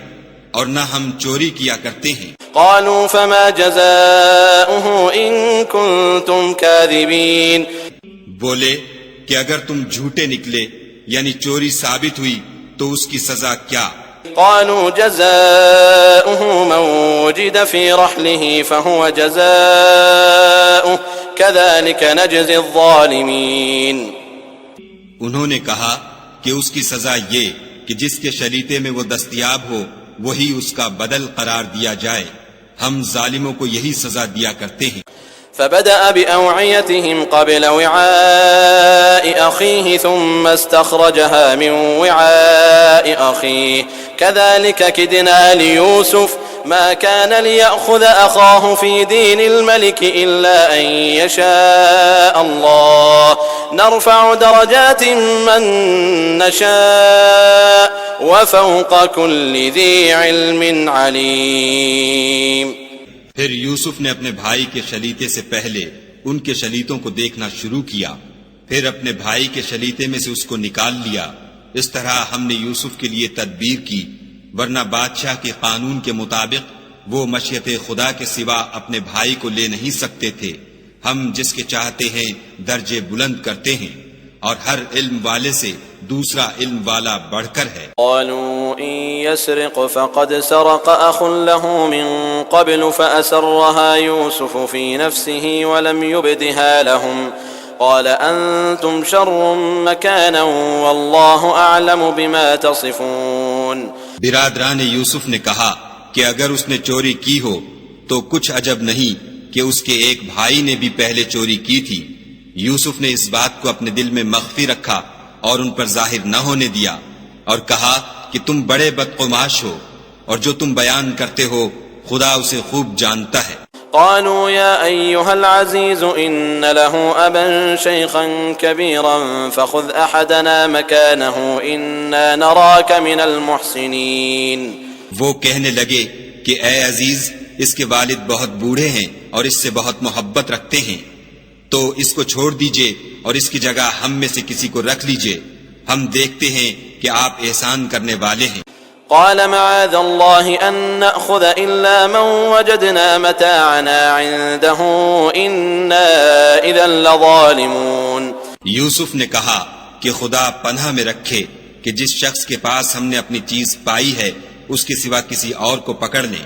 اور نہ ہم چوری کیا کرتے ہیں. قالوا فما جزاؤه إن كنتم كاذبين. بولے کہ اگر تم جھوٹے نکلے یعنی چوری ثابت ہوئی تو اس کی سزا کیا. قالوا جزاؤه من وجد في رحله فهو جزاؤه كذلك نجزي الظالمين. انہوں نے کہا کہ اس کی سزا یہ کہ جس کے شلیتے میں وہ دستیاب ہو وہی اس کا بدل قرار دیا جائے، ہم ظالموں کو یہی سزا دیا کرتے ہیں. فبدأ بأوعيتهم قبل وعاء أخيه ثم استخرجها من وعاء أخيه كذلك كدنا ليوسف ما كان ليأخذ أخاه في دين الملك إلا أن يشاء الله نرفع درجات من نشاء وفوق كل ذي علم عليم. پھر یوسف نے اپنے بھائی کے شلیتے سے پہلے ان کے شلیتوں کو دیکھنا شروع کیا، پھر اپنے بھائی کے شلیتے میں سے اس کو نکال لیا. اس طرح ہم نے یوسف کے لیے تدبیر کی، ورنہ بادشاہ کے قانون کے مطابق وہ مشیت خدا کے سوا اپنے بھائی کو لے نہیں سکتے تھے. ہم جس کے چاہتے ہیں درجے بلند کرتے ہیں، اور ہر علم والے سے دوسرا علم والا بڑھ کر ہے۔ قالوا إن يسرق فقد سرق أخ له من قبل فأسرها يوسف في نفسه ولم يبدها لهم قال أنتم شر مكانا والله أعلم بما تصفون۔ برادران یوسف نے کہا کہ اگر اس نے چوری کی ہو تو کچھ عجب نہیں کہ اس کے ایک بھائی نے بھی پہلے چوری کی تھی۔ یوسف نے اس بات کو اپنے دل میں مخفی رکھا اور ان پر ظاہر نہ ہونے دیا، اور کہا کہ تم بڑے بدقماش ہو، اور جو تم بیان کرتے ہو خدا اسے خوب جانتا ہے۔ قالوا يا أيها العزيز إن له أبا شيخا كبيرا فخذ أحدنا مكانه إنا نراك من المحسنين۔ وہ کہنے لگے کہ اے عزیز، اس کے والد بہت بوڑھے ہیں اور اس سے بہت محبت رکھتے ہیں، تو اس کو چھوڑ دیجئے اور اس کی جگہ ہم میں سے کسی کو رکھ لیجئے، ہم دیکھتے ہیں کہ آپ احسان کرنے والے ہیں۔ قال معاذ الله أن نأخذ إلا من وجدنا متاعنا عنده إنا إذا لظالمون۔ یوسف نے کہا کہ خدا پناہ میں رکھے کہ جس شخص کے پاس ہم نے اپنی چیز پائی ہے اس کے سوا کسی اور کو پکڑ لیں،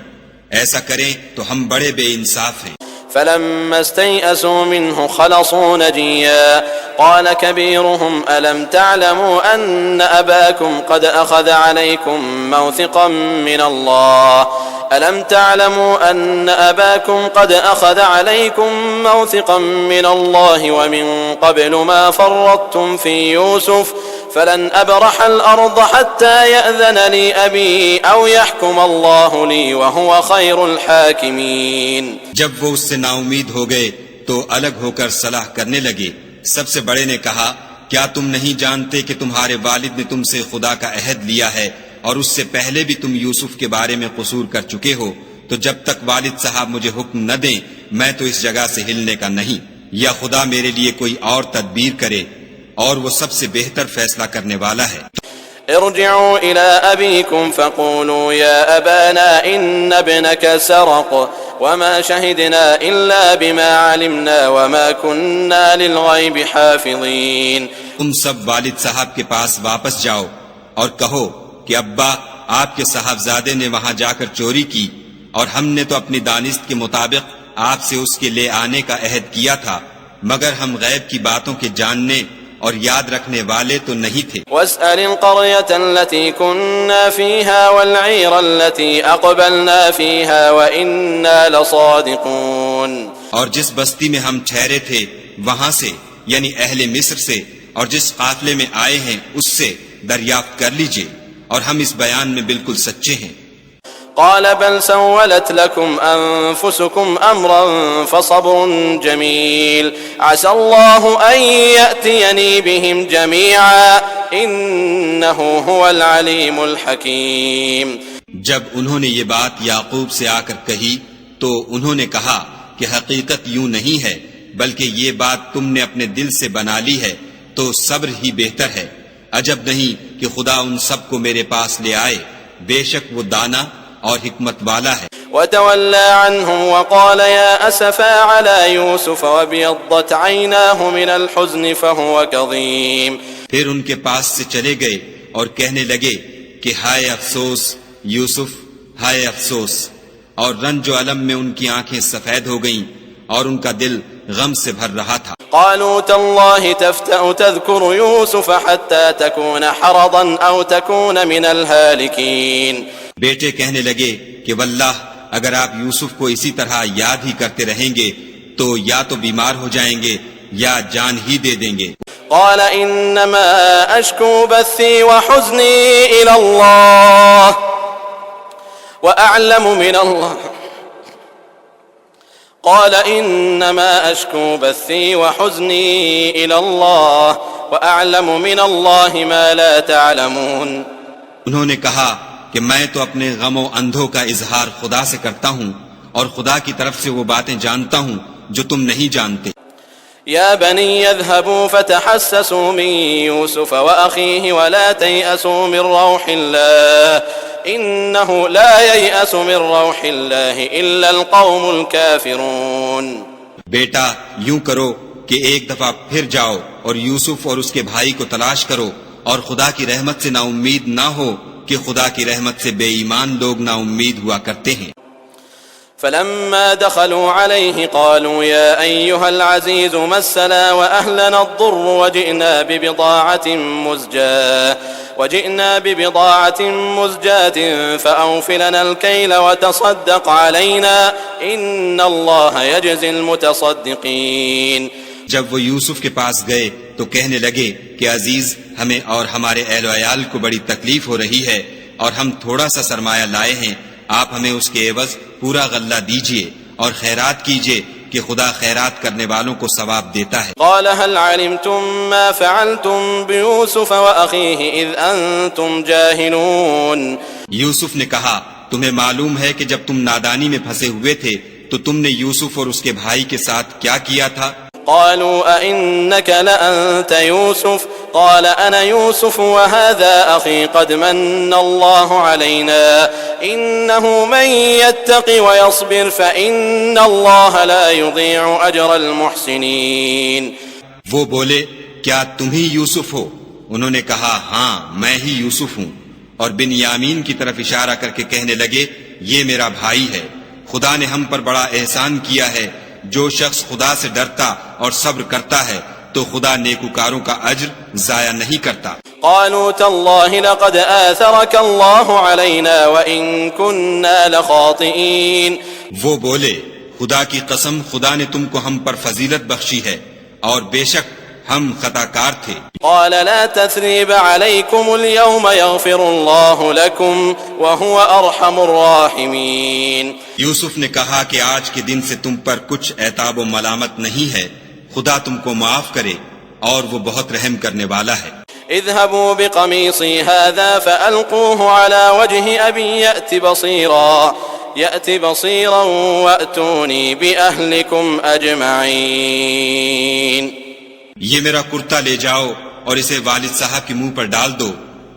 ایسا کریں تو ہم بڑے بے انصاف ہیں۔ فلما استيئسوا منه خلصوا نجيا قال كبيرهم ألم تعلموا أن أباكم قد أخذ عليكم موثقا من الله ألم تعلموا أن أباكم قد أخذ عليكم موثقا من الله ومن قبل ما فرطتم في يوسف فلن أبرح الأرض حتى يأذن لي أبي أو يحكم الله لي وهو خير الحاكمين۔ جب وہ اس سے نا امید ہو گئے تو الگ ہو کر صلاح کرنے لگے۔ سب سے بڑے نے کہا کیا تم نہیں جانتے کہ تمہارے والد نے تم سے خدا کا عہد لیا ہے اور اس سے پہلے بھی تم یوسف کے بارے میں قصور کر چکے ہو، تو جب تک والد صاحب مجھے حکم نہ دیں میں تو اس جگہ سے ہلنے کا نہیں، یا خدا میرے لیے کوئی اور تدبیر کرے، اور وہ سب سے بہتر فیصلہ کرنے والا ہے۔ ارجعوا إلى أبيكم فقولوا يا أبانا إن ابنك سرق وما شهدنا إلا بما علمنا وما كنا للغيب حافظين۔ تم سب والد صاحب کے پاس واپس جاؤ اور کہو کہ ابا آپ کے صاحبزادے نے وہاں جا کر چوری کی، اور ہم نے تو اپنی دانست کے مطابق آپ سے اس کے لے آنے کا عہد کیا تھا، مگر ہم غیب کی باتوں کے جاننے اور یاد رکھنے والے تو نہیں تھے۔ واسأل القرية التي كنا فيها والعير التي أقبلنا فيها وإنا لصادقون۔ اور جس بستی میں ہم ٹھہرے تھے وہاں سے، یعنی اہل مصر سے، اور جس قافلے میں آئے ہیں اس سے دریافت کر لیجئے، اور ہم اس بیان میں بالکل سچے ہیں۔ قال بل سولت لكم أنفسكم أمرا فصبر جميل عسى الله أن يأتيني بهم جميعا إنه هو العليم الحكيم۔ جب انہوں نے یہ بات یعقوب سے آ کر کہی تو انہوں نے کہا کہ حقیقت یوں نہیں ہے، بلکہ یہ بات تم نے اپنے دل سے بنا لی ہے تو صبر ہی بہتر ہے۔ عجب نہیں کہ خدا ان سب کو میرے پاس لے آئے، بے شک وہ دانا اور حکمت والا ہے۔ وتولى عنهم وقال يا أسفا على يوسف وابيضت عيناه من الحزن فهو كظيم۔ پھر ان کے پاس سے چلے گئے اور کہنے لگے کہ ہائے افسوس یوسف، ہائے افسوس، اور رنج و الم میں ان کی آنکھیں سفید ہو گئیں اور ان کا دل غم سے بھر رہا تھا۔ قالوا تالله تفتأ تذكر يوسف حتى تكون حرضا أو تكون من الهالكين۔ بیٹے کہنے لگے کہ واللہ اگر آپ یوسف کو اسی طرح یاد ہی کرتے رہیں گے تو یا تو بیمار ہو جائیں گے یا جان ہی دے دیں گے۔ قال انما اشكو بثي وحزني الى الله واعلم من الله قال انما اشكو بثي وحزني الى الله واعلم من الله ما لا تعلمون۔ انہوں نے کہا کہ میں تو اپنے غم و اندھوں کا اظہار خدا سے کرتا ہوں اور خدا کی طرف سے وہ باتیں جانتا ہوں جو تم نہیں جانتے۔ يا بني اذهبوا فتحسسوا من يوسف وأخيه ولا تيأسوا من روح الله إنه لا ييأس من روح الله إلا القوم الكافرون۔ بیٹا یوں کرو کہ ایک دفعہ پھر جاؤ اور یوسف اور اس کے بھائی کو تلاش کرو، اور خدا کی رحمت سے نا امید نہ ہو کہ خدا کی رحمت سے بے ایمان لوگ نا امید ہوا کرتے ہیں۔ فلما دخلوا عليه قالوا يا أيها العزيز مسنا وأهلنا الضر وجئنا ببضاعة مزجاة فأوف لنا الكيل وتصدق علينا إن الله يجزي المتصدقين۔ جب وہ یوسف کے پاس گئے تو کہنے لگے کہ عزیز، ہمیں اور ہمارے اہل و عیال کو بڑی تکلیف ہو رہی ہے اور ہم تھوڑا سا سرمایہ لائے ہیں، آپ ہمیں اس کے عوض پورا غلہ دیجئے اور خیرات کیجئے کہ خدا خیرات کرنے والوں کو ثواب دیتا ہے۔ قال هل علمتم ما فعلتم بيوسف وأخيه إذ أنتم جاهلون۔ یوسف نے کہا، تمہیں معلوم ہے کہ جب تم نادانی میں پھنسے ہوئے تھے تو تم نے یوسف اور اس کے بھائی کے ساتھ کیا کیا تھا؟ قالوا أئنك لأنت يوسف قال أنا يوسف وهذا أخي قد من الله علينا إنه من يتق ويصبر فإن الله لا يضيع أجر المحسنين۔ وہ بولے، کیا تم ہی یوسف ہو؟ انہوں نے کہا، ہاں میں ہی یوسف ہوں، اور بن یامین کی طرف اشارہ کر کے کہنے لگے، یہ میرا بھائی ہے، خدا نے ہم پر بڑا احسان کیا ہے، جو شخص خدا سے ڈرتا اور صبر کرتا ہے تو خدا نیکوکاروں کا اجر ضائع نہیں کرتا۔ قالوا تالله لقد آثرك الله علينا وإن كنا لخاطئين۔ وہ بولے، خدا کی قسم، خدا نے تم کو ہم پر فضیلت بخشی ہے اور بے شک ہم خطا کار تھے۔ قال لا تثريب عليكم اليوم يغفر الله لكم وهو أرحم الراحمين۔ یوسف نے کہا کہ آج کے دن سے تم پر کچھ عتاب و ملامت نہیں ہے، خدا تم کو معاف کرے اور وہ بہت رحم کرنے والا ہے۔ اذهبوا بقميصي هذا فألقوه على وجه أبي يأت بصيرا وأتوني بأهلكم أجمعين۔ یہ میرا کرتا لے جاؤ اور اسے والد صاحب کے منہ پر ڈال دو،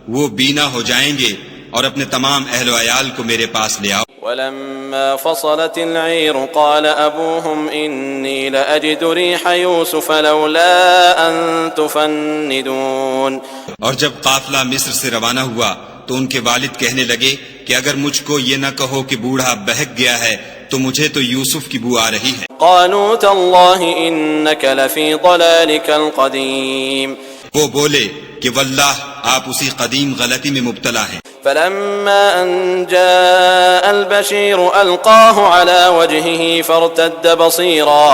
وہ بینا ہو جائیں گے، اور اپنے تمام اہل و عیال کو میرے پاس لے آؤ۔ ولما فصلت العير قال أبوهم إني لأجد ريح يوسف لولا أن تفندون۔ اور جب قافلہ مصر سے روانہ ہوا تو ان کے والد کہنے لگے کہ اگر مجھ کو یہ نہ کہو کہ بوڑھا بہک گیا ہے تو مجھے تو یوسف کی بو آ رہی ہے۔ قالوا تالله إنك لفي ضلالك القديم۔ وہ بولے کہ واللہ آپ اسی قدیم غلطی میں مبتلا ہیں۔ فلما أن جاء البشير ألقاه على وجهه فارتد بصيرا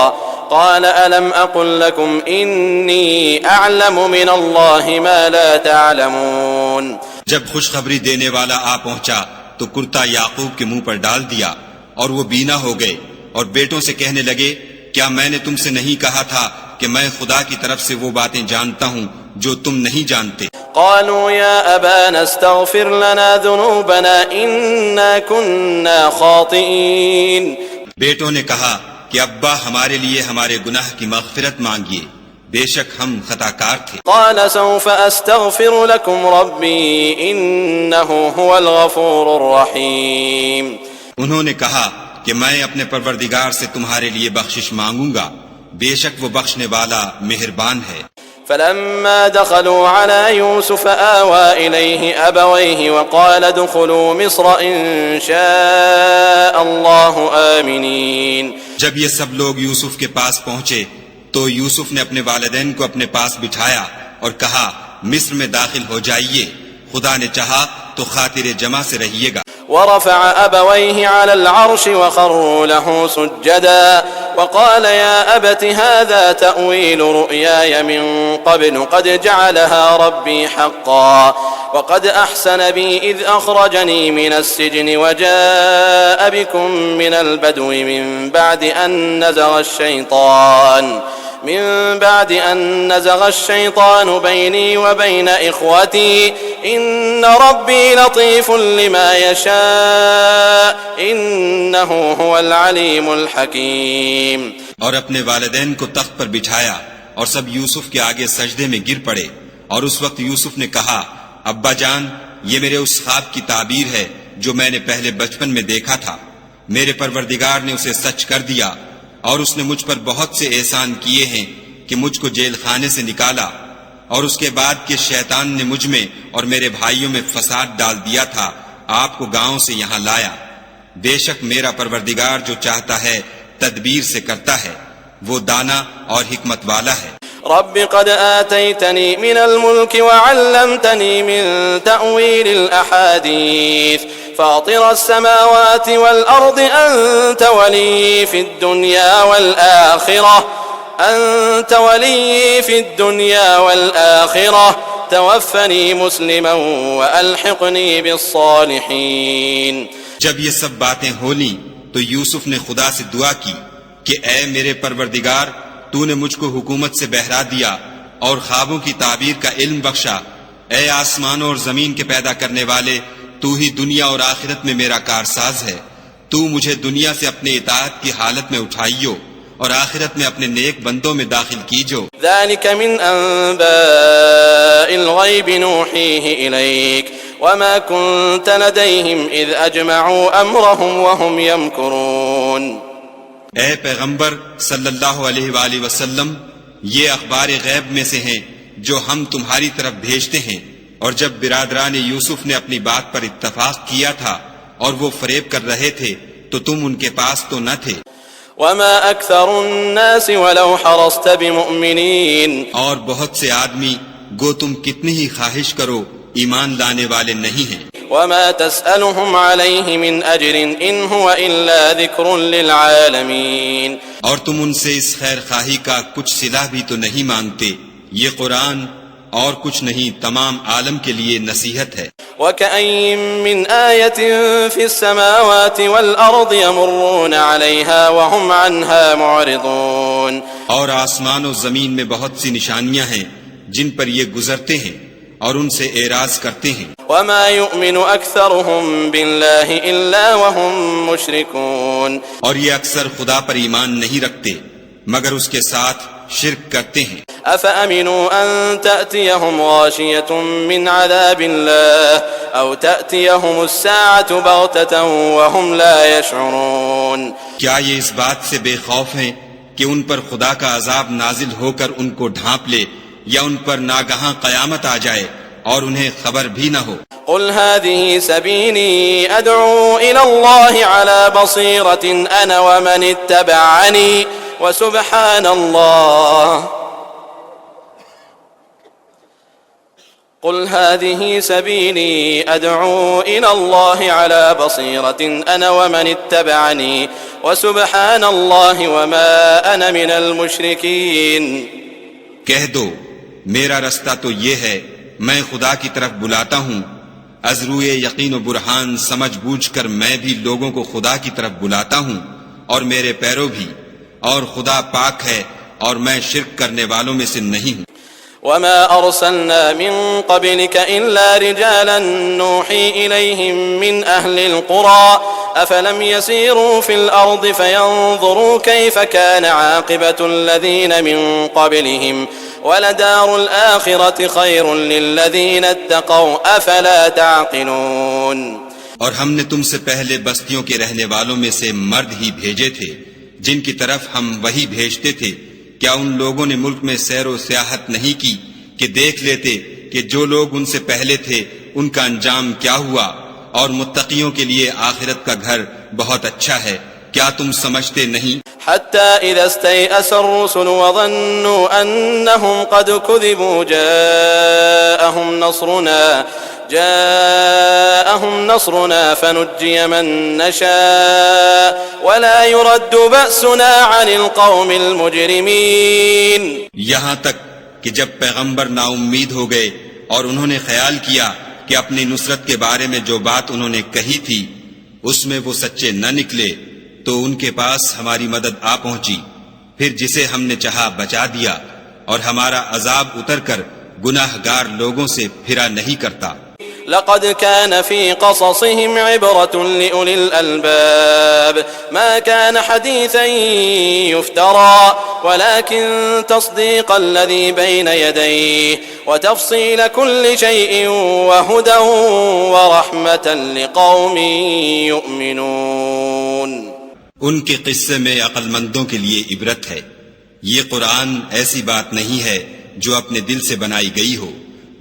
قال ألم أقل لكم إني أعلم من الله ما لا تعلمون۔ جب خوشخبری دینے والا آ پہنچا تو کرتا یعقوب کے منہ پر ڈال دیا اور وہ بینا ہو گئے، اور بیٹوں سے کہنے لگے، کیا میں نے تم سے نہیں کہا تھا کہ میں خدا کی طرف سے وہ باتیں جانتا ہوں جو تم نہیں جانتے؟ قالوا يا أبانا استغفر لنا ذنوبنا إنا كنا خاطئين۔ بیٹوں نے کہا کہ ابا ہمارے لیے ہمارے گناہ کی مغفرت مانگیے، بے شک ہم خطا کار تھے۔ قال سوف أستغفر لكم ربي إنه هو الغفور الرحيم۔ انہوں نے کہا کہ میں اپنے پروردگار سے تمہارے لیے بخشش مانگوں گا، بے شک وہ بخشنے والا مہربان ہے۔ فلما دخلوا على يوسف آوى إليه أبويه وقال ادخلوا مصر إن شاء الله آمنين۔ جب یہ سب لوگ یوسف کے پاس پہنچے تو یوسف نے اپنے والدین کو اپنے پاس بٹھایا اور کہا، مصر میں داخل ہو جائیے، خدا نے چاہا تو خاطر جمع سے رہیے گا۔ ورفع أبويه على العرش وخروا له سجدا وقال يا أبت هذا تأويل رؤياي من قبل قد جعلها ربي حقا وقد أحسن بي إذ أخرجني من السجن وجاء بكم من البدو من بعد أن نزغ الشيطان بيني وبين إخوتي إن ربي لطيف لما يشاء إنه هو العليم الحكيم۔ اور اپنے والدین کو تخت پر بٹھایا اور سب یوسف کے آگے سجدے میں گر پڑے، اور اس وقت یوسف نے کہا، ابا جان، یہ میرے اس خواب کی تعبیر ہے جو میں نے پہلے بچپن میں دیکھا تھا، میرے پروردگار نے اسے سچ کر دیا اور اس نے مجھ پر بہت سے احسان کیے ہیں، کہ مجھ کو جیل خانے سے نکالا، اور اس کے بعد کہ شیطان نے مجھ میں اور میرے بھائیوں میں فساد ڈال دیا تھا، آپ کو گاؤں سے یہاں لایا۔ بے شک میرا پروردگار جو چاہتا ہے تدبیر سے کرتا ہے، وہ دانا اور حکمت والا ہے۔ رب قد آتيتني من الملك وعلمتني من تأويل الأحاديث فاطر السماوات والأرض أنت ولي في الدنيا والآخرة توفني مسلما وألحقني بالصالحين۔ جب یہ سب باتیں ہولیں تو یوسف نے خدا سے دعا کی کہ اے میرے پروردگار، تو نے مجھ کو حکومت سے بہرا دیا اور خوابوں کی تعبیر کا علم بخشا۔ اے آسمانوں اور زمین کے پیدا کرنے والے، تو ہی دنیا اور آخرت میں میرا کارساز ہے۔ تو مجھے دنیا سے اپنے اطاعت کی حالت میں اٹھائیو اور آخرت میں اپنے نیک بندوں میں داخل کیجو۔ ذلك من أنباء الغيب نوحيه إليك وما كنت لديهم إذ أجمعوا أمرهم وهم يمكرون۔ اے پیغمبر صلی اللہ علیہ وآلہ وسلم، یہ اخبار غیب میں سے ہیں جو ہم تمہاری طرف بھیجتے ہیں، اور جب برادران یوسف نے اپنی بات پر اتفاق کیا تھا اور وہ فریب کر رہے تھے تو تم ان کے پاس تو نہ تھے۔ وما أكثر الناس ولو حرصت بمؤمنين۔ اور بہت سے آدمی گو تم کتنی ہی خواہش کرو ایمان لانے والے نہیں ہیں۔ وما تسألهم عليه من أجر إن هو إلا ذكر للعالمين۔ اور تم ان سے اس خیر خواہی کا کچھ صلہ بھی تو نہیں مانگتے، یہ قرآن اور کچھ نہیں تمام عالم کے لیے نصیحت ہے۔ وكأين من آية في السماوات والأرض يمرون عليها وهم عنها معرضون۔ اور آسمان و زمین میں بہت سی نشانیاں ہیں جن پر یہ گزرتے ہیں اور ان سے اعراض کرتے ہیں۔ وما يؤمن أكثرهم بالله إلا وهم مشركون۔ اور یہ اکثر خدا پر ایمان نہیں رکھتے مگر اس کے ساتھ شرک کرتے ہیں۔ أفأمنوا أن تأتيهم غاشية من عذاب الله أو تأتيهم الساعة بغتة وهم لا يشعرون۔ کیا یہ اس بات سے بے خوف ہیں کہ ان پر خدا کا عذاب نازل ہو کر ان کو ڈھانپ لے، یا ان پر ناگہاں قیامت آ جائے اور انہیں خبر بھی نہ ہو؟ قل هذه سبيلي أدعو إلى الله على بصيرة أنا ومن اتبعني وسبحان الله۔ قل هذه سبيلي أدعو إلى الله على بصيرة أنا ومن اتبعني وسبحان الله وما أنا من المشركين۔ کہہ دو میرا رستہ تو یہ ہے، میں خدا کی طرف بلاتا ہوں، از روئے یقین و برہان سمجھ بوجھ کر میں بھی لوگوں کو خدا کی طرف بلاتا ہوں اور میرے پیرو بھی، اور خدا پاک ہے اور میں شرک کرنے والوں میں سے نہیں ہوں۔ وما أرسلنا من قبلك إلا رجالا نوحي إليهم من أهل القرى أفلم يسيروا في الأرض فينظروا كيف كان عاقبة الذين من قبلهم ولدار الآخرة خير للذين اتقوا أفلا تعقلون۔ اور ہم نے تم سے پہلے بستیوں کے رہنے والوں میں سے مرد ہی بھیجے تھے جن کی طرف ہم وہی بھیجتے تھے، کیا ان لوگوں نے ملک میں سیر و سیاحت نہیں کی کہ دیکھ لیتے کہ جو لوگ ان سے پہلے تھے ان کا انجام کیا ہوا، اور متقیوں کے لیے آخرت کا گھر بہت اچھا ہے، کیا تم سمجھتے نہیں؟ حتى إذا استيأس الرسل وظنوا أنهم قد كذبوا جاءهم نصرنا فنجي من نشاء ولا يرد بأسنا عن القوم المجرمين۔ یہاں تک کہ جب پیغمبر نا امید ہو گئے اور انہوں نے خیال کیا کہ اپنی نصرت کے بارے میں جو بات انہوں نے کہی تھی اس میں وہ سچے نہ نکلے تو ان کے پاس ہماری مدد آ پہنچی، پھر جسے ہم نے چاہا بچا دیا، اور ہمارا عذاب اتر کر گناہ گار لوگوں سے پھرا نہیں کرتا۔ لقد كان في قصصهم عبرة لأولي الألباب ما كان حديثا يفترى ولكن تصديق الذي بين يديه وتفصيل كل شيء وهدى ورحمة لقوم يؤمنون۔ ان کے قصے میں عقل مندوں کے لیے عبرت ہے، یہ قرآن ایسی بات نہیں ہے جو اپنے دل سے بنائی گئی ہو،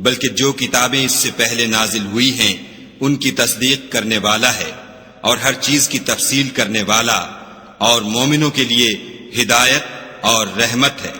بلکہ جو کتابیں اس سے پہلے نازل ہوئی ہیں ان کی تصدیق کرنے والا ہے، اور ہر چیز کی تفصیل کرنے والا، اور مومنوں کے لیے ہدایت اور رحمت ہے۔